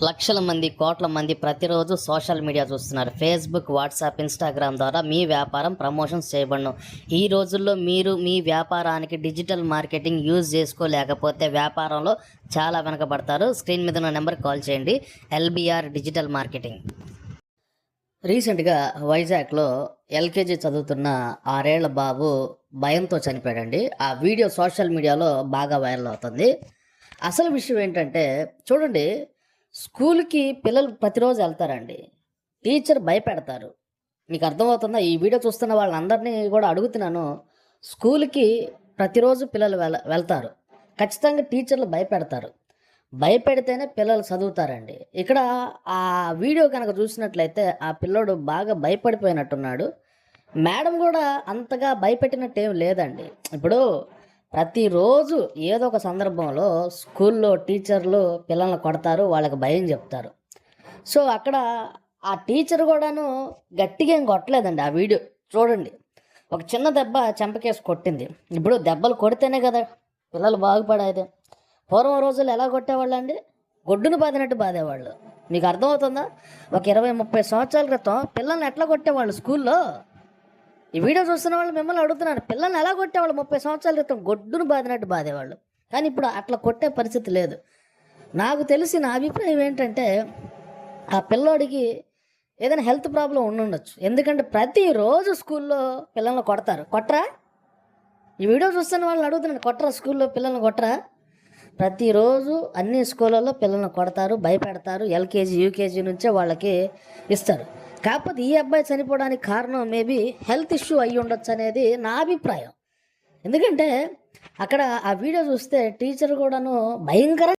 లక్షల మంది, కోట్ల మంది ప్రతిరోజు సోషల్ మీడియా చూస్తున్నారు. ఫేస్బుక్, వాట్సాప్, ఇన్స్టాగ్రామ్ ద్వారా మీ వ్యాపారం ప్రమోషన్స్ చేయబడను. ఈ రోజుల్లో మీరు మీ వ్యాపారానికి డిజిటల్ మార్కెటింగ్ యూజ్ చేసుకోలేకపోతే వ్యాపారంలో చాలా వెనకబడతారు. స్క్రీన్ మీద ఉన్న నెంబర్కి కాల్ చేయండి. LBR digital marketing. రీసెంట్గా వైజాగ్లో ఎల్కేజీ చదువుతున్న 6 ఏళ్ల బాబు భయంతో చనిపోయాడండి. ఆ వీడియో సోషల్ మీడియాలో బాగా వైరల్ అవుతుంది. అసలు విషయం ఏంటంటే చూడండి, స్కూల్కి పిల్లలు ప్రతిరోజు వెళ్తారండి. టీచర్ భయపెడతారు. మీకు అర్థమవుతుందా? ఈ వీడియో చూస్తున్న వాళ్ళందరినీ కూడా అడుగుతున్నాను. స్కూల్కి ప్రతిరోజు పిల్లలు వెళ్తారు. ఖచ్చితంగా టీచర్లు భయపెడతారు. భయపెడితేనే పిల్లలు చదువుతారండి. ఇక్కడ ఆ వీడియో కనుక చూసినట్లయితే ఆ పిల్లోడు బాగా భయపడిపోయినట్టున్నాడు. మేడం కూడా అంతగా భయపెట్టినట్టు ఏం లేదండి. ఇప్పుడు ప్రతిరోజు ఏదో ఒక సందర్భంలో స్కూల్లో టీచర్లు పిల్లల్ని కొడతారు, వాళ్ళకి భయం చెప్తారు. సో అక్కడ ఆ టీచర్ కూడాను గట్టిగా ఏం కొట్టలేదండి. ఆ వీడియో చూడండి, ఒక చిన్న దెబ్బ చెంపకేసి కొట్టింది. ఇప్పుడు దెబ్బలు కొడితేనే కదా పిల్లలు బాగుపడేది. పూర్వం రోజులు ఎలా కొట్టేవాళ్ళు అండి? గొడ్డును బాదినట్టు బాధేవాళ్ళు. మీకు అర్థమవుతుందా? ఒక 20-30 సంవత్సరాల క్రితం పిల్లల్ని ఎట్లా కొట్టేవాళ్ళు స్కూల్లో? ఈ వీడియో చూస్తున్న వాళ్ళు మిమ్మల్ని అడుగుతున్నాను, పిల్లల్ని ఎలా కొట్టేవాళ్ళు? 30 సంవత్సరాల క్రితం గొడ్డును బాదినట్టు బాధేవాళ్ళు. కానీ ఇప్పుడు అట్లా కొట్టే పరిస్థితి లేదు. నాకు తెలిసి నా అభిప్రాయం ఏంటంటే ఆ పిల్లోడికి ఏదైనా హెల్త్ ప్రాబ్లం ఉండొచ్చు. ఎందుకంటే ప్రతిరోజు స్కూల్లో పిల్లల్ని కొడతారు. కొట్టరా? ఈ వీడియో చూస్తున్న వాళ్ళని అడుగుతున్నాను, కొట్టరా? స్కూల్లో పిల్లల్ని కొట్టరా? ప్రతిరోజు అన్ని స్కూళ్ళల్లో పిల్లల్ని కొడతారు, భయపెడతారు. ఎల్కేజీ, యూకేజీ నుంచే వాళ్ళకి ఇస్తారు. కాకపోతే ఈ అబ్బాయి చనిపోవడానికి కారణం మేబీ హెల్త్ ఇష్యూ అయ్యి ఉండొచ్చు అనేది నా అభిప్రాయం. ఎందుకంటే అక్కడ ఆ వీడియో చూస్తే టీచర్ కూడాను భయంకరంగా